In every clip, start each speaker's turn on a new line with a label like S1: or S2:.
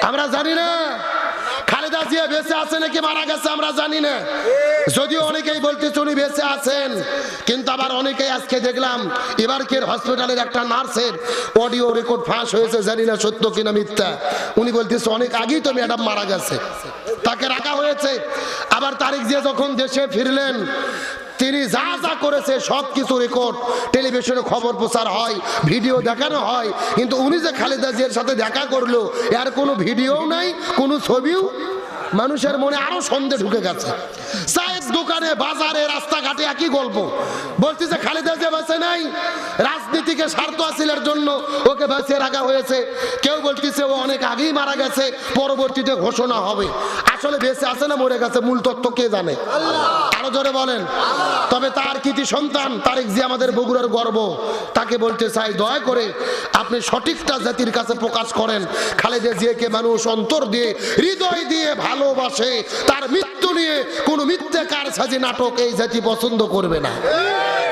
S1: আমরা জানি না খালেদা জিয়া বেঁচে আছে নাকি মারা গেছে আমরা জানি না। যদিও অনেকেই বলতেছে উনি বেঁচে আছেন, কিন্তু আবার অনেকেই আজকে দেখলাম এবারকের হসপিটালের একটা নার্সের অডিও রেকর্ড ফাঁস হয়েছে, জানি না সত্য কিনা মিথ্যা। উনি বলতেছে অনেক আগেই তো ম্যাডাম মারা গেছে, তাকে রাখা হয়েছে। আবার তারেক জিয়া যখন দেশে ফিরলেন তিনি যা যা করেছে সবকিছু রেকর্ড টেলিভিশনে খবর প্রচার হয়, ভিডিও দেখানো হয়, কিন্তু উনি যে খালেদা জিয়ার সাথে দেখা করলো এর কোনো ভিডিও নাই, কোনো ছবিও। মানুষের মনে আরো সন্দেহ ঢুকে গেছে। চায়ের দোকানে বাজারে রাস্তাঘাটে একই গল্প, বলতেছে খালেদা জিয়া বেঁচে নাই, রাজনীতিকে স্বার্থ হাসিলের জন্য ওকে বেঁচে রাখা হয়েছে। কেউ বলতেছে ও অনেক আগেই মারা গেছে, পরবর্তীতে ঘোষণা হবে। আসলে বেঁচে আছে না মরে গেছে মূল তথ্য কে জানে? আরো জোরে বলেন। তবে তার কৃতি সন্তান তারেক জিয়া আমাদের বগুড়ার গর্ব, তাকে বলতে চাই দয়া করে আপনি সঠিকটা জাতির কাছে প্রকাশ করেন। খালেদা জিয়াকে মানুষ অন্তর দিয়ে হৃদয় দিয়ে ভালোবাসে, তার মৃত্যু নিয়ে কোন মিথ্যাকার সাজি নাটক এই জাতি পছন্দ করবে না।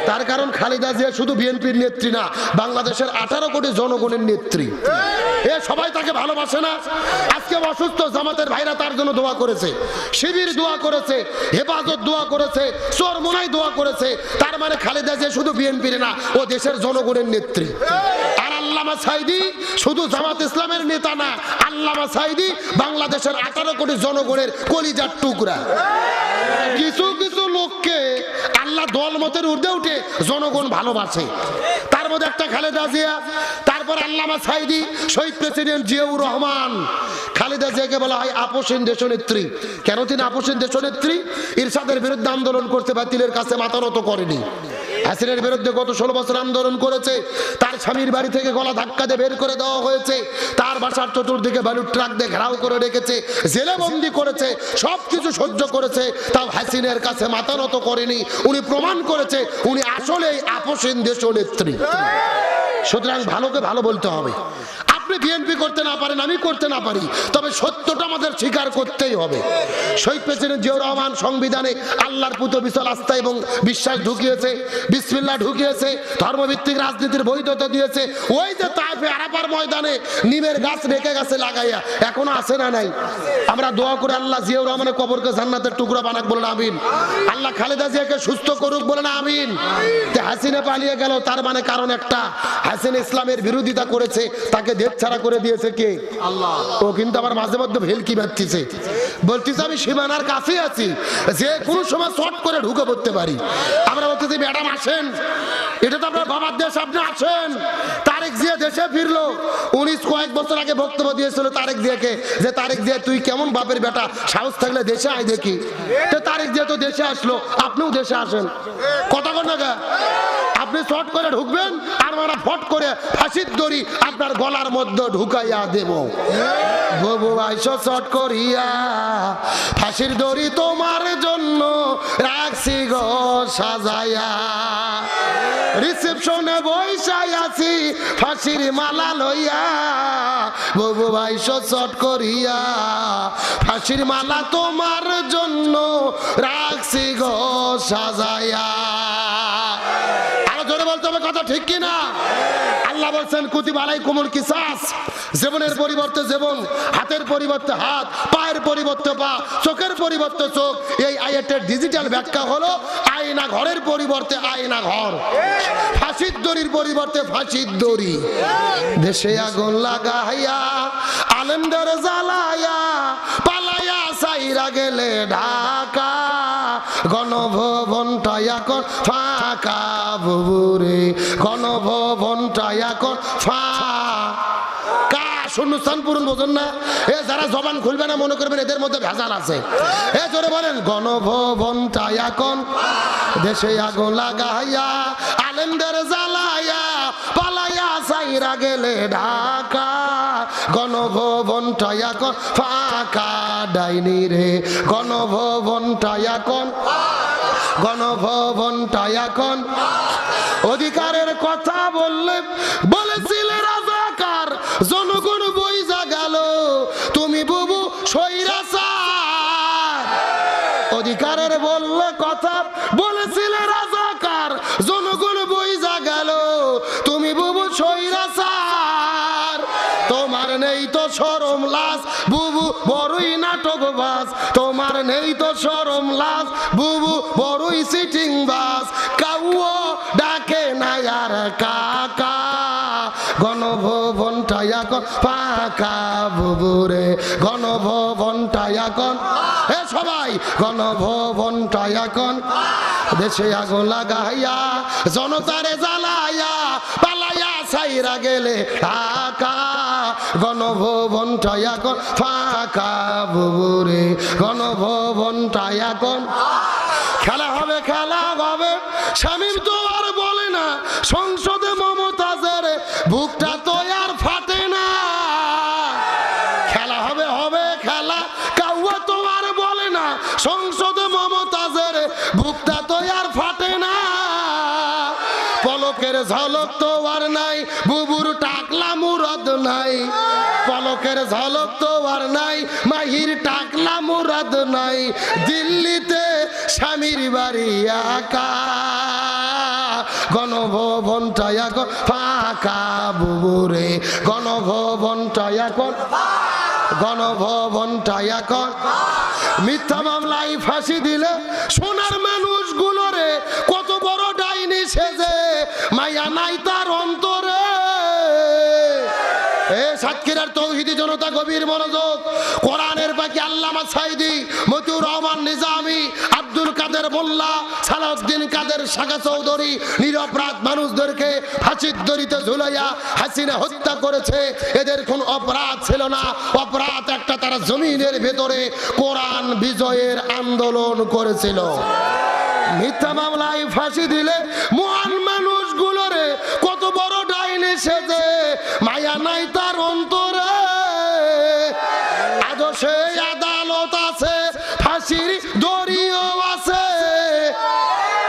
S1: তার কারণ খালেদা জিয়া শুধু বিএনপির নেত্রী না, বাংলাদেশের 18 কোটি জনগণের নেত্রী। এ সবাই তাকে ভালোবাসে না? আজকে অসুস্থ জামাতের ভাইরা তার জন্য দোয়া করেছে, শিবির দোয়া করেছে, হেফাজত দোয়া করেছে, চরমোনাই দোয়া করেছে। তার মানে খালেদা জিয়া শুধু বিএনপির না, ও দেশের জনগণের নেত্রী। আর আল্লামা সাঈদী শুধু জামাত ইসলামের নেতা না, আল্লামা সাঈদী বাংলাদেশের 18 কোটি জনগণের কলিজার টুকরা। কিছু কিছু লোককে আল্লাহ দলমতের ঊর্ধ্বে উঠে জনগণ ভালোবাসে, তার মধ্যে একটা খালেদা জিয়া, তারপর আল্লামা সাঈদী, শহীদ প্রেসিডেন্ট জিয়াউর রহমান। খালেদা জিয়াকে বলা হয় আপসহীন দেশনেত্রী। কেন তিনি আপসহীন দেশনেত্রী? ইরশাদের বিরুদ্ধে আন্দোলন করতে বাতিলের কাছে মাথা নত করেনি। হাসিনের বিরুদ্ধে গত 16 বছর আন্দোলন করেছে, তার স্বামীর বাড়ি থেকে গলা ধাক্কা দিয়ে বের করে দেওয়া হয়েছে, তার বাসার চতুর্দিকে বালুর ট্রাক দিয়ে ঘেরাও করে রেখেছে, জেলে বন্দি করেছে, সবকিছু সহ্য করেছে, তাও হাসিনের কাছে মাথা নত করেনি। উনি প্রমাণ করেছে উনি আসলেই আপসহীন দেশনেত্রী। সুতরাং ভালোকে ভালো বলতে হবে। আপনি বিএনপি করতে না পারেন, আমি করতে না পারি, তবে সত্যটা আমাদের স্বীকার করতেই হবে। শহীদ প্রেসিডেন্ট জিয়াউর রহমান সংবিধানে আল্লাহর প্রতি বিশাল আস্থা এবং বিশ্বাস ঢুকিয়েছে, বিসমিল্লাহ ঢুকিয়েছে, ধর্মভিত্তিক রাজনীতির বৈধতা দিয়েছে। ওই যে তাইফে আরাফার ময়দানে নিমের গাছ রেখে গেছে লাগাইয়া, এখনো আছে না নাই? আমরা দোয়া করে আল্লাহ জিয়াউর রহমানের কবরকে জান্নাতের টুকরা বানাক, বলেন আমিন। আল্লাহ খালেদা জিয়াকে সুস্থ করুক, বলেন আমিন। হাসিনা পালিয়ে গেল, তার মানে কারণ একটা, হাসিনা ইসলামের বিরোধিতা করেছে, তাকে দেশ ছাড়া করে দিয়েছে কে? আল্লাহ। ও কিন্তু আবার মাঝে মধ্যে ভেলকি বাঁধতেছে, বলতেছে আমি সীমানার কাছে আছি, যে কোনো সময় শর্ট করে ঢুকে পড়তে পারি। আমরা বলতেছি ম্যাডাম আসেন, এটা তো আপনার বাবার দেশ, আপনি আসেন। তারেক জিয়া দেশে ফিরলো, 19 কয়েক বছর আগে বক্তব্য দিয়েছিল তারেক জিয়াকে, যে তারেক জিয়া তুই কেমন বাপের বেটা, সাহস থাকলে দেশে আয় দেখি। তো তারেক জিয়া তো দেশে আসলো, আপনিও দেশে আসেন। কথা বল না গা? আপনি শর্ট করে ঢুকবেন আর আমরা ফট করে ফাঁসির দড়ি আপনার গলার মধ্যে ঢুকাইয়া দেব। বাবু আইসো শর্ট করিয়া, ফাঁসির দড়ি তোমার জন্য রাখছি গো সাজাইয়া, রিসেপশনে বইসাই আছি ফাঁসির মালা লইয়া, বাবু আইসো শর্ট করিয়া, ফাঁসির মালা তোমার জন্য রাখছি গো সাজাইয়া। বলতে হবে কথা, ঠিক কিনা? আল্লাহ বলছেন কুতিবা আলাইকুমুল কিসাস, জীবনের পরিবর্তে জীবন, হাতের পরিবর্তে হাত, পায়ের পরিবর্তে পা, চোখের পরিবর্তে চোখ। এই আয়াতের ডিজিটাল ব্যাখ্যা হলো আয়না ঘরের পরিবর্তে আয়না ঘর, ফাঁসির দড়ির পরিবর্তে ফাঁসির দড়ি। দেশে আগুন লাগাইয়া আলেমদের জ্বালাইয়া পালাইয়া সাইরা গেলে ঢাকা, গণভবনটা এখন ফাঁকা বুবুরে, গণভবনটা এখন ফাঁকা। শূন্যস্থান পূরণ বোঝেন না? এ যারা জবান খুলবে না মনে করবেন এদের মধ্যে ভেজাল আছে। এ জোরে বলেন গণভবনটা এখন, দেশে আগুন লাগাইয়া আলেমদের জ্বালাইয়া পালাইয়া সাইরা গেলে ঢাকা, গণভবনটা এখন ফাঁকা। ডাইনি রে গণভবনটা এখন, গণভবনটা এখন। অধিকারের কথা বললে বলেছিলে রাজাকার, জনগণ বইজা গেল তুমি বুবু স্বৈরাচার। অধিকারের বললে কথা বলেছিলে রাজাকার, জনগণ বইজা গেল তুমি বুবু স্বৈরাচার। তোমার নেই তো শরম লাজ বাস, তোমার নেই তো শরম লাজ, বুবু বড়ই সিটিং বাস, কাউও ডাকে না আর কাকা, গণভবনটা এখন ফাঁকা বুবুরে, গণভবনটা এখন, হে সবাই গণভবনটা এখন, দেশে আগুন লাগাইয়া জনতারে জ্বালাইয়া পালাইয়া ছাইরা গেলে ঢাকা, গণভবনটা এখন ফাঁকা বুবুরে, গণভবনটা এখন। খেলা হবে খেলা হবে, শামীম তো আর বলে না, সংসদে মমতাজের বুকটা তো আর ফাটে না। খেলা হবে হবে খেলা, কাউয়া তো আর বলে না, সংসদে মমতাজের বুকটা তো আর ফাটে না। পলকের ঝলক তো আর নাই, বুবুর টাকলা মুরাদ নাই, পলকের ঝলক তো আর নাই, মাহির টাকলা মুরাদ নাই, দিল্লিতে স্বামীর বাড়ি একা, গণভবনটা এখন ফাঁকা বুবুরে, গণভবনটা এখন, গণভবনটা এখন। মিথ্যা মামলায় ফাঁসি দিলে সোনার মানুষগুলোরে কত বড় ডাইনি সেজে, মায়া নাই তার অন্তরে। সাতক্ষীরার তৌহিদি জনতা গভীর মনোযোগ, কোরআনের পাখি আল্লামা সাইদি, মতিউর রহমান নিজামী, আব্দুল কাদের মোল্লা, সালাউদ্দিন কাদের শাখা চৌধুরী নিরপরাধ মানুষদেরকে ফাঁসির দড়িতে ঝুলাইয়া হাসিনা হত্যা করেছে। এদের কোন অপরাধ ছিল না, অপরাধ একটা, তারা জমিনের ভেতরে কোরআন বিজয়ের আন্দোলন করেছিল। মিথ্যা মামলায় ফাঁসি দিলে মহান মানুষগুলোরে কত বড় ডাইনি সেজে, মায়া নাই তার অন্তরে। আজও সেই আদালত আছে, ফাঁসির দড়িও আছে,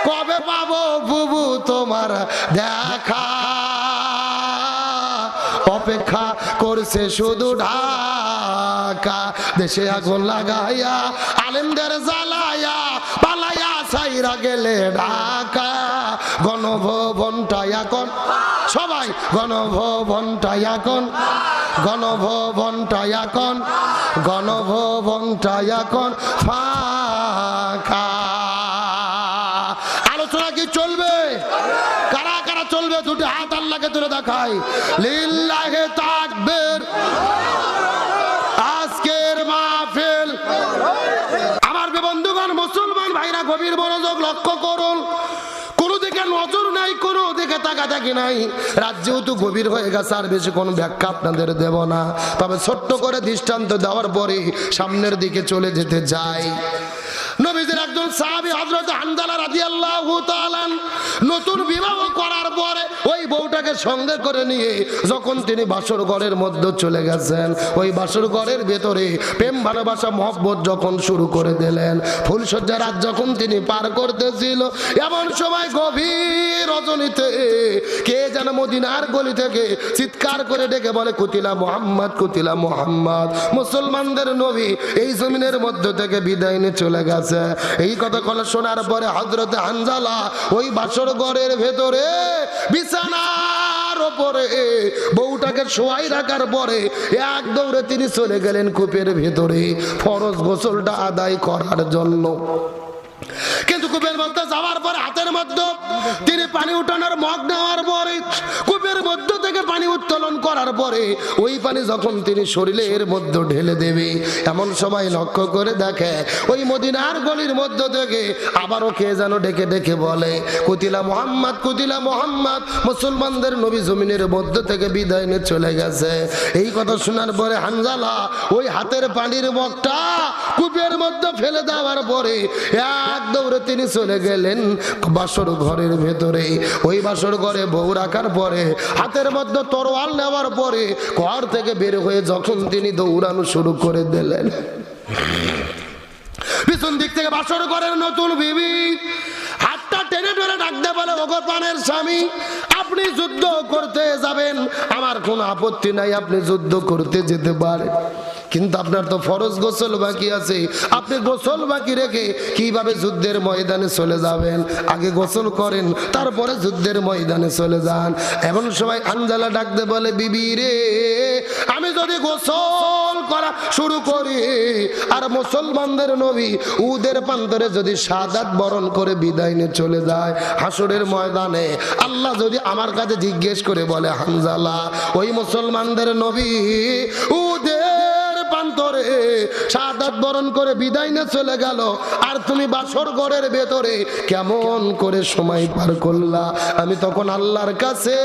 S1: কবে পাবো বুবু তোমার দেখা, অপেক্ষা করছে শুধু ঢাকা, দেশে আগুন লাগাইয়া আলেমদের জ্বালাইয়া পালাইয়া ছাইরা গেলে ঢাকা, গণভবনটা এখন, সবাই গণভবনটা এখন, গণভবনটা এখন, গণভবনটা এখন ফাঁকা। আলোচনা কি চলবে? কারা কারা চলবে? দুটি হাত আল্লাহকে তুলে দেখাই, লিল্লাহে তাকবীর। আজকের মাহফিল, আমার বন্ধুগণ মুসলমান ভাইরা গভীর মনোযোগ লক্ষ্য করুন, কোনো দিকে নজর নাই, কোনো দিকে তাকাতাকি নাই। রাত যেহেতু গভীর হয়ে গেছে, আর বেশি কোনো ব্যাখ্যা আপনাদের দেব না, তবে ছোট্ট করে দৃষ্টান্ত দেওয়ার পরে সামনের দিকে চলে যেতে চাই। নবীজির একজন সাহাবী হযরত হানজালা রাদিয়াল্লাহু তাআলা নতুন বিবাহ করার পরে ওই বউটাকে সঙ্গে করে নিয়ে যখন তিনি বাসর ঘরের মধ্যে চলে গেছেন, ওই বাসর ঘরের ভেতরে প্রেম ভালোবাসা মহব্বত যখন শুরু করে দিলেন, ফুলসজ্জা রাত যখন তিনি পার করতেছিল, এমন সময় গভীর রজনীতে কে যেন মদিনার গলি থেকে চিৎকার করে ডেকে বলে, কুতিলা মুহাম্মদ, কুতিলা মুহাম্মদ, মুসলমানদের নবী এই জমিনের মধ্য থেকে বিদায় নিয়ে চলে গেছে। এই কথা শোনার পরে হযরত হানজালা ওই বাসর ঘরের ভেতরে বিছানার উপরে বউটাকে শোয়াই রাখার পরে এক দৌড়ে তিনি চলে গেলেন কূপের ভেতরে ফরজ গোসলটা আদায় করার জন্য। কিন্তু কূপের মধ্যে যাওয়ার পরে হাতের মধ্যে তিনি পানি উঠানোর মগ নেওয়ার পরে কূপের মধ্য থেকে পানি উত্তোলন করার পরে ওই পানি যখন তিনি শরীরের মধ্যে ঢেলে দেবে, এমন সময় লক্ষ্য করে দেখে ওই মদিনার গলির মধ্য থেকে আবারও কে যেন ডেকে ডেকে বলে, কুতিলা মুহাম্মদ, কুতিলা মুহাম্মদ, মুসলমানদের নবী জমিনের মধ্য থেকে বিদায় নিয়ে চলে গেছে। এই কথা শোনার পরে হানজালা ওই হাতের পানির মগটা কূপের মধ্যে ফেলে দেওয়ার পরে এক দৌড়ে তিনি চলে গেলেন বাসর ঘরের ভেতরে। ওই বাসর ঘরে বউ রাখার পরে হাতের মধ্যে তরোয়াল নেওয়ার পরে ঘর থেকে বের হয়ে যখন তিনি দৌড়ানো শুরু করে দিলেন, পিছন দিক থেকে বাসর ঘরের নতুন বিবি হাতটা টেনে টেনে ডাকতে বলে, ওগো প্রাণের স্বামী, আপনি যুদ্ধ করতে যাবেন, আমার কোনো আপত্তি নাই, আপনি যুদ্ধ করতে যেতে পারেন, কিন্তু আপনার তো ফরজ গোসল বাকি আছে, আপনি গোসল বাকি রেখে কিভাবে যুদ্ধের ময়দানে চলে যাবেন? আগে গোসল করেন, তারপরে যুদ্ধের ময়দানে চলে যান। এমন সময় হানজালা ডাকতে বলে, বিবি রে, আমি যদি গোসল করা শুরু করি আর মুসলমানদের নবী উহুদের প্রান্তরে যদি শাহাদাত বরণ করে বিদায় নিয়ে চলে যায় হাসরের ময়দানে, আল্লাহ যদি আমার কাছে জিজ্ঞেস করে বলে, হানজালা, ওই মুসলমানদের নবী উহুদের প্রান্তরে শাহাদাত বরণ করে বিদায় নিয়ে চলে গেল, আর তুমি বাসর ঘরের ভেতরে কেমন করে সময় পার করলা, আমি তখন আল্লাহর কাছে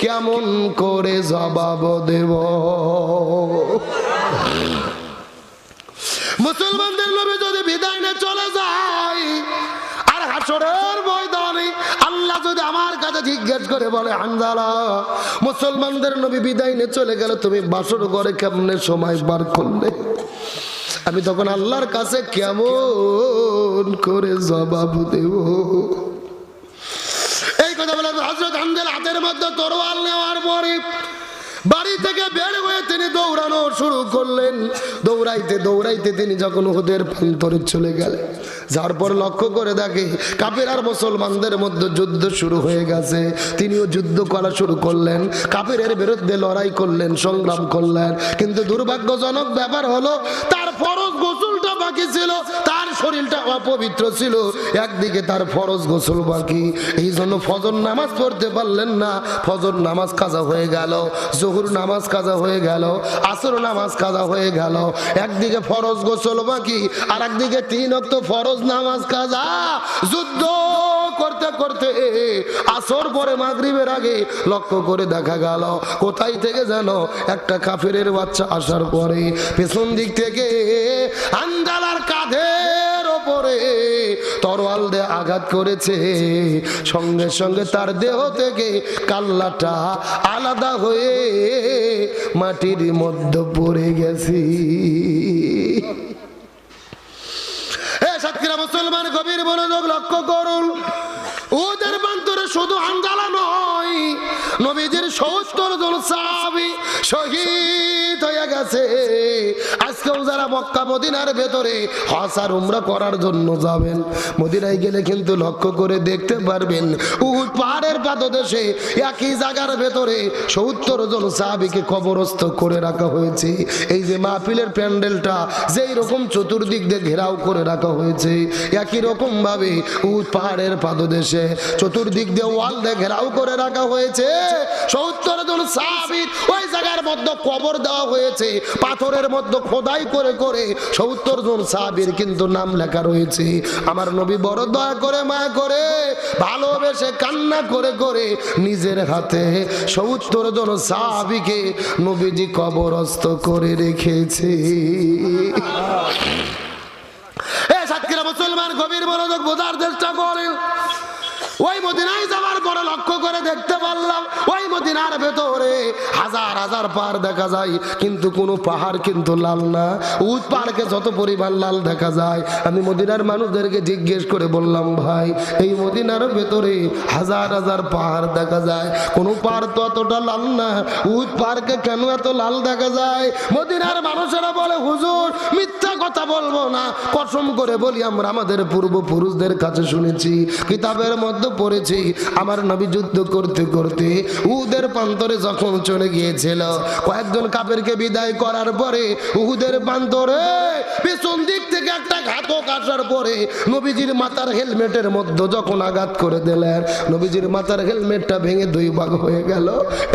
S1: কেমন করে জবাব দেব? মুসলমানদের নবী যদি বিদায় নিয়ে চলে যায় আর হাসরের ময়দানে আল্লাহ যদি আমার কাছে জিজ্ঞেস করে বলে, হানজালা, মুসলমানদের নবী বিদায় নিয়ে চলে গেল, তুমি বাসর ঘরে কেমনে সময় পার করলে, আমি তখন আল্লাহর কাছে কেমন করে জবাব দেব? এই কথা বলে হযরত হানজালা হাতের মধ্যে তরোয়াল নেওয়ার পরে বাড়ি থেকে বের হয়ে তিনি দৌড়ানো শুরু করলেন। দৌড়াইতে দৌড়াইতে তিনি যখন উহুদের প্রান্তরে চলে গেলেন, যার পর লক্ষ্য করে দেখে কাফের আর মুসলমানদের মধ্যে যুদ্ধ শুরু হয়ে গেছে। তিনিও যুদ্ধ করা শুরু করলেন, কাফেরের বিরুদ্ধে লড়াই করলেন, সংগ্রাম করলেন। কিন্তু দুর্ভাগ্যজনক ব্যাপার হলো, তার ফরজ গোসলটা বাকি ছিল, তার শরীরটা অপবিত্র ছিল, একদিকে তার ফরজ গোসল বাকি, এই জন্য ফজর নামাজ পড়তে পারলেন না। ফজর নামাজ কাজা হয়ে গেল, জোহর নামাজ কাজা হয়ে গেল, আসর নামাজ কাজা হয়ে গেল। একদিকে ফরজ গোসল বাকি, আর একদিকে 3 ওয়াক্ত ফরজ নামাজ কাজা। যুদ্ধ করতে করতে আসর পরে মাগরিবের আগে লক্ষ্য করে দেখা গেল কোথায় থেকে যেন একটা কাফেরের বাচ্চা আসার পরে পেছন দিক থেকে হানজালার কাঁধের ওপরে তরোয়াল দিয়ে আঘাত করেছে। সঙ্গে সঙ্গে তার দেহ থেকে কাল্লাটা আলাদা হয়ে মাটির মধ্যে পড়ে গেছে। সাতক্ষীরা মুসলমান গভীর মনোযোগ লক্ষ্য করুন, ওদের প্রান্তরে শুধু হানজালা নয়, নবীজির ৭০ জন সাহাবী শহীদ হয়ে গেছে। আজকেও যারা মক্কা মদিনার ভেতরে হজ আর উমরা করার জন্য যাবেন, মদিনায় গেলে কিন্তু লক্ষ্য করে দেখতে পারবেন উহুদ পাহাড়ের পাদদেশে একই জায়গার ভেতরে ৭০ জন সাহাবীকে কবরস্থ করে রাখা হয়েছে। এই যে মাহফিলের প্যান্ডেলটা যেই রকম চতুর্দিক দিয়ে ঘেরাও করে রাখা হয়েছে, একই রকম ভাবে উহুদ পাহাড়ের পাদদেশে চতুর্দিক দিয়ে ওয়াল দিয়ে ঘেরাও করে রাখা হয়েছে। ৭০ জন সাহাবীর ওই জায়গার মধ্যে কবর দেওয়া হয়েছে, পাথরের মধ্যে খোদাই করে করে ৭০ জন সাহাবীর কিন্তু নাম লেখা রয়েছে। আমার নবী বড় দয়া করে, মায়া করে, ভালোবেসে, কান্না করে করে নিজের হাতে ৭০ জন সাহাবীকে নবীজি কবরস্থ করে রেখেছে। সাতক্ষীরা মুসলমান গভীর মনোযোগ বোঝার চেষ্টা করেন। ওই মদিনায় যাওয়ার পরে লক্ষ্য করে দেখতে পারলাম ওই মদিনার ভেতরে হাজার হাজার পাহাড় দেখা যায়, কিন্তু কোনো পাহাড় কিন্তু লাল না। উহুদ পাহাড়কে যত পরিমাণ লাল দেখা যায়, আমি মদিনার মানুষদেরকে জিজ্ঞেস করে বললাম, ভাই, এই মদিনার ভেতরে হাজার হাজার পাহাড় দেখা যায়, কোনো পাহাড় তো অতটা লাল না, উহুদ পাহাড়কে কেন এত লাল দেখা যায়? মদিনার মানুষেরা বলে, হুজুর, মিথ্যা কথা বলবো না, কসম করে বলি, আমরা আমাদের পূর্বপুরুষদের কাছে শুনেছি, কিতাবের মধ্যে পড়েছি, আমার নবী যুদ্ধ করতে করতে উহুদের প্রান্তরে যখন চলে গিয়েছিল, কয়েকজন কাফেরকে বিদায় করার পরে উহুদের প্রান্তরে পেছন দিক থেকে একটা ঘাতক আসার পরে নবীজির মাথার হেলমেটের মধ্যে যখন আঘাত করে দিলেন, নবীজির মাথার হেলমেটটা ভেঙে 2 ভাগ হয়ে গেল।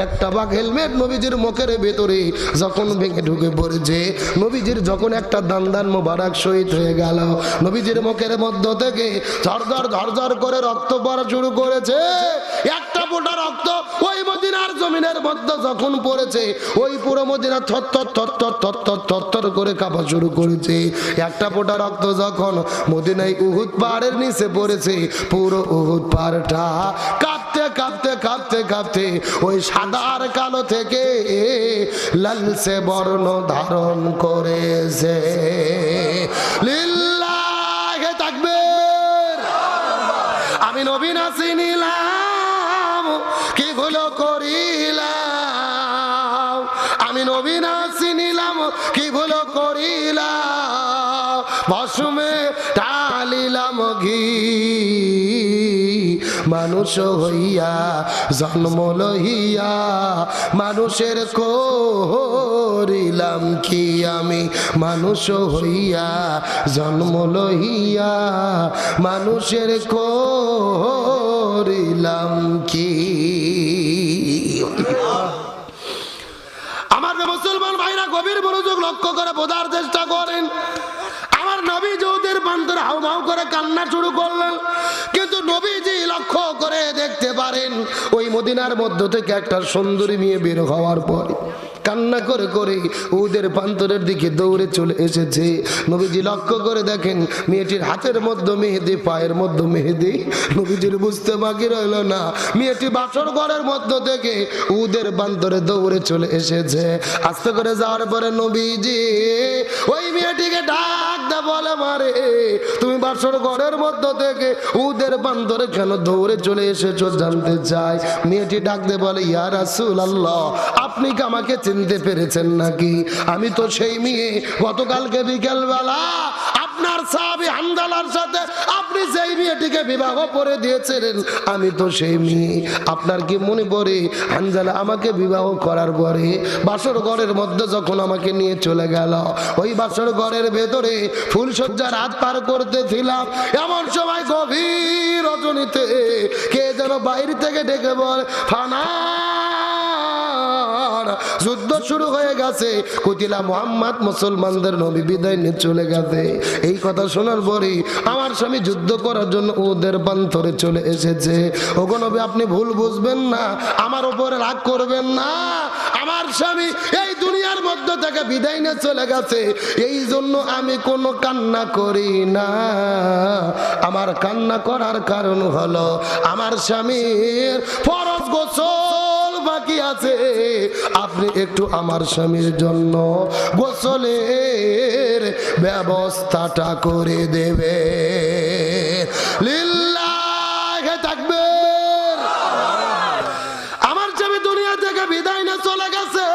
S1: একটা ভাগ হেলমেট নবীজির মুখের ভেতরে যখন ভেঙে ঢুকে পড়েছে, নবীজির যখন একটা দান মোবারক শহীদ হয়ে গেল, নবীজির মুখের মধ্য থেকে ঝরঝর ঝরঝর করে রক্ত পড়া শুরু করেছে। একটা ফোঁটা রক্ত ওই মদিনার জমিনের মধ্যে যখন পড়েছে, ওই পুরো মদিনা থরথর থরথর থরথর থরথর করে কাঁপা শুরু করেছে। একটা ফোঁটা রক্ত যখন মদিনায় উহুদ পাহাড়ের নিচে পড়েছে, পুরো উহুদ পাহাড়টা কাঁপতে কাঁপতে কাঁপতে কাঁপতে ওই সাদার কালো থেকে লালচে বর্ণ ধারণ করেছে। লিল্লাহে তাকবীর। আমি নবী না চিনিলাম, কি ভুল করিলাম, আমি নবী না চিনিলাম, কি ভুল করিলাম ভস্মে ঢালিলাম ঘি মানুষ হইয়া জন্ম লইয়া মানুষের করিলাম কি আমি মানুষ হইয়া জন্ম লইয়া মানুষের করিলাম কি। আমার মুসলমান ভাইরা গভীর মনোযোগ লক্ষ্য করে বোঝার চেষ্টা করেন। আমার নবীজি ওদের প্রান্তরে হাউমাউ করে কান্না শুরু করলেন, কিন্তু নবীজি লক্ষ্য করে দেখতে পারেন ওই মদিনার মধ্য থেকে একটা সুন্দরী মেয়ে বের হওয়ার পর কান্না করে করে ওদের প্রান্তরের দিকে দৌড়ে চলে এসেছে। নবীজি লক্ষ্য করে দেখেন মেয়েটির হাতের মধ্যে মেহেদি, পায়ের মধ্যে মেহেদি। নবীজির বুঝতে বাকি রইল না, মেয়েটি বাসর ঘরের মধ্য থেকে ওদের প্রান্তরে দৌড়ে চলে এসেছে। আস্তে করে যাওয়ার পরে নবীজি ওই মেয়েটিকে ডাক দে, বলে মারে তুমি বাসর ঘরের মধ্য থেকে ওদের প্রান্তরে কেন দৌড়ে চলে এসেছো জানতে চাই। মেয়েটি ডাক দে বলে, ইয়া রাসূলুল্লাহ, আপনি কি আমাকে চিনতে পেরেছেন নাকি? আমি তো সেই মেয়ে গতকালকে বিকেল বেলা আপনার সাহাবী হানজালার সাথে আপনি যেই মেয়েটিকে বিবাহ করে দিয়েছিলেন, আমি তো সেই মেয়ে। আপনার কি মনে পড়ে হানজালা আমাকে বিবাহ করার পরে বাসর ঘরের মধ্যে যখন আমাকে নিয়ে চলে গেল, ওই বাসর ঘরের ভেতরে ফুলসজ্জার রাত পার করতেছিলাম, এমন সময় গভীর রজনীতে কে যেন বাইরে থেকে ডেকে বলে, ফানা যুদ্ধ শুরু হয়ে গেছে, কুতিলা মুহাম্মদ, মুসলমানদের নবী বিদায় নিয়ে চলে গেছে। এই কথা শোনার পরে আমার স্বামী যুদ্ধ করার জন্য ওদের প্রান্তরে চলে এসেছে। ওগো নবী, আপনি ভুল বুঝবেন না, আমার উপরে রাগ করবেন না। আমার স্বামী এই দুনিয়ার মধ্যে থেকে বিদায় নিয়ে চলে গেছে, এই জন্য আমি কোনো কান্না করি না। আমার কান্না করার কারণ হলো আমার স্বামীর ফরজ গোসল বাকি আছে, আপনি একটু আমার স্বামীর জন্য গোসলের ব্যবস্থাটা করে দেবে। লিল্লাহি তাকবীর। আমার স্বামী দুনিয়া থেকে বিদায় না চলে গেছে,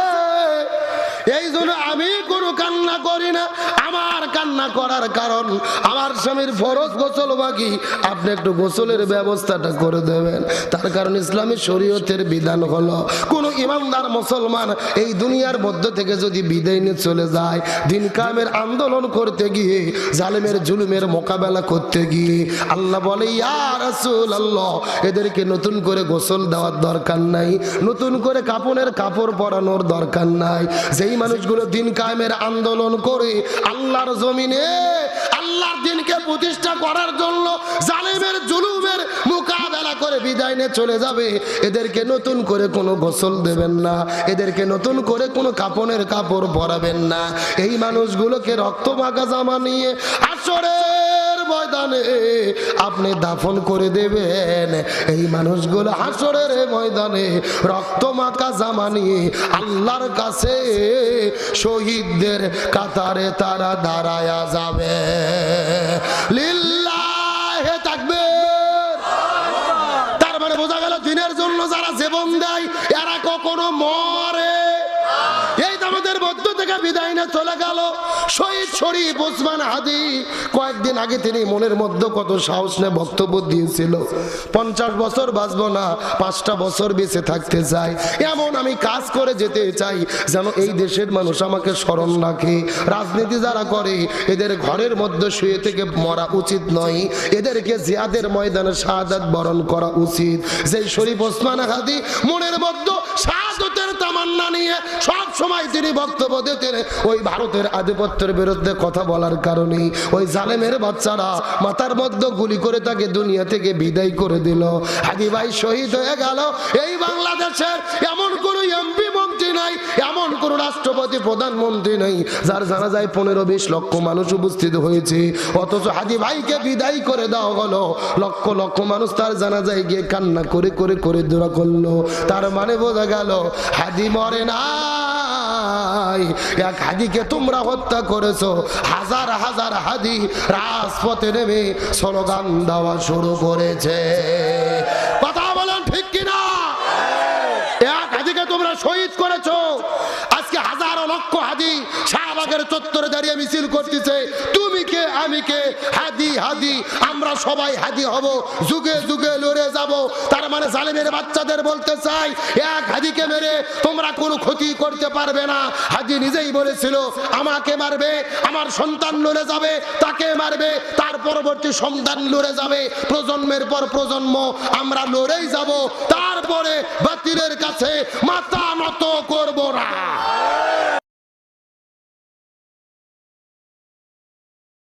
S1: এই জন্য আমি কোনো কান্না করি না। আমার কান্না করার কারণ আমার স্বামীর ফরজ গোসল বাকি, আপনি একটু গোসলের ব্যবস্থাটা করে দেবেন। তার কারণ ইসলামী শরীয়তের বিধান হলো কোন ইমানদার মুসলমান এই দুনিয়ার মধ্য থেকে যদি বিদায় নিয়ে চলে যায়, দিন কায়েমের আন্দোলন করতে গিয়ে, জালেমের জুলুমের মোকাবেলা করতে গিয়ে, আল্লাহ বলে ইয়া রাসূলুল্লাহ, এদেরকে নতুন করে গোসল দেওয়ার দরকার নাই, নতুন করে কাপড়ের কাপড় পরানোর দরকার নাই। যেই মানুষগুলো দিন কায়েমের আন্দোলন করে আল্লাহর জমিনে আল্লাহর দিনকে প্রতিষ্ঠা করার জন্য জালেমের জুলুমের মোকাবেলা করে বিদায় নিয়ে চলে যাবে, এদেরকে নতুন করে কোনো গোসল দেবেন না, এদেরকে নতুন করে কোনো কাপড়ের কাপড় পরাবেন না। এই মানুষগুলোকে রক্ত মাখা জামা নিয়ে হাসরের ময়দানে আপনি দাফন করে দেবেন। এই মানুষগুলো হাসরের ময়দানে রক্ত মাখা জামা নিয়ে আল্লাহর কাছে শহীদদের কাতারে তারা দাঁড়ায়া যাবে। লিল্লাহি তাকবীর। তার মানে বোঝা গেল দিনের জন্য যারা জীবন দেয় এরা কখনো মরে। এই আমাদের মধ্য থেকে বিদায় না চলে গেল শহীদ শরীফ ওসমান হাদি। কয়েকদিন আগে তিনি মনের মধ্যে কত সাহস নিয়ে বক্তব্য দিয়েছিল, 50 বছর বাঁচবো না, 5টা বছর বেঁচে থাকতে চাই, এমন আমি কাজ করে যেতে চাই যেন এই দেশের মানুষ আমাকে স্মরণ রাখে। রাজনীতি যারা করে এদের ঘরের মধ্যে শুয়ে থেকে মরা উচিত নয়, এদেরকে জিহাদের ময়দানে শাহাদাত বরণ করা উচিত। যে শরীফ ওসমান হাদি মনের মধ্যে শাহাদাতের তামান্না নিয়ে সব সময় তিনি বক্তব্য দিতেন, ওই ভারতের আধিপত্যের বিরুদ্ধে কথা বলার কারণে ওই জালেমের বাচ্চারা মাথার মধ্যে গুলি করে তাকে দুনিয়া থেকে বিদায় করে দিল। হাদি ভাই শহীদ হয়ে গেল। এই বাংলাদেশের এমন কোন এমপি মন্ত্রী নাই, এমন কোন রাষ্ট্রপতি প্রধানমন্ত্রী নাই যার জানাজায় 15-20 লক্ষ মানুষ উপস্থিত হয়েছে, অথচ হাদি ভাইকে বিদায় করে দেওয়া হলো। লক্ষ লক্ষ মানুষ তার জানাজায় গিয়ে কান্না করে করে করে দোয়া করলো। তার মানে বোঝা গেল হাদি মরে না, এক হাদিকে তোমরা হত্যা করেছো। হাজার হাজার হাদি রাজপথে নেমে স্লোগান দেওয়া শুরু করেছে। কথা বলেন ঠিক কিনা? এক হাদিকে তোমরা শহীদ করেছো, আজকে হাজারো লক্ষ হাদি শাহবাগের চত্বরে দাঁড়িয়ে মিছিল করতেছে, তুমি কে আমি কে, হাদি হাদি, আমরা সবাই হাদি হব, যুগে যুগে লড়ে যাব। তার মানে জালেমের বাচ্চাদের বলতে চাই, এক হাদিকে মেরে তোমরা কোনো ক্ষতি করতে পারবে না। হাদি নিজেই বলেছিল, আমাকে মারবে, আমার সন্তান লড়ে যাবে, তাকে মারবে, তার পরবর্তী সন্তান লড়ে যাবে, প্রজন্মের পর প্রজন্ম আমরা লড়েই যাব, তারপরে বাতিলের কাছে মাথা নত করব না।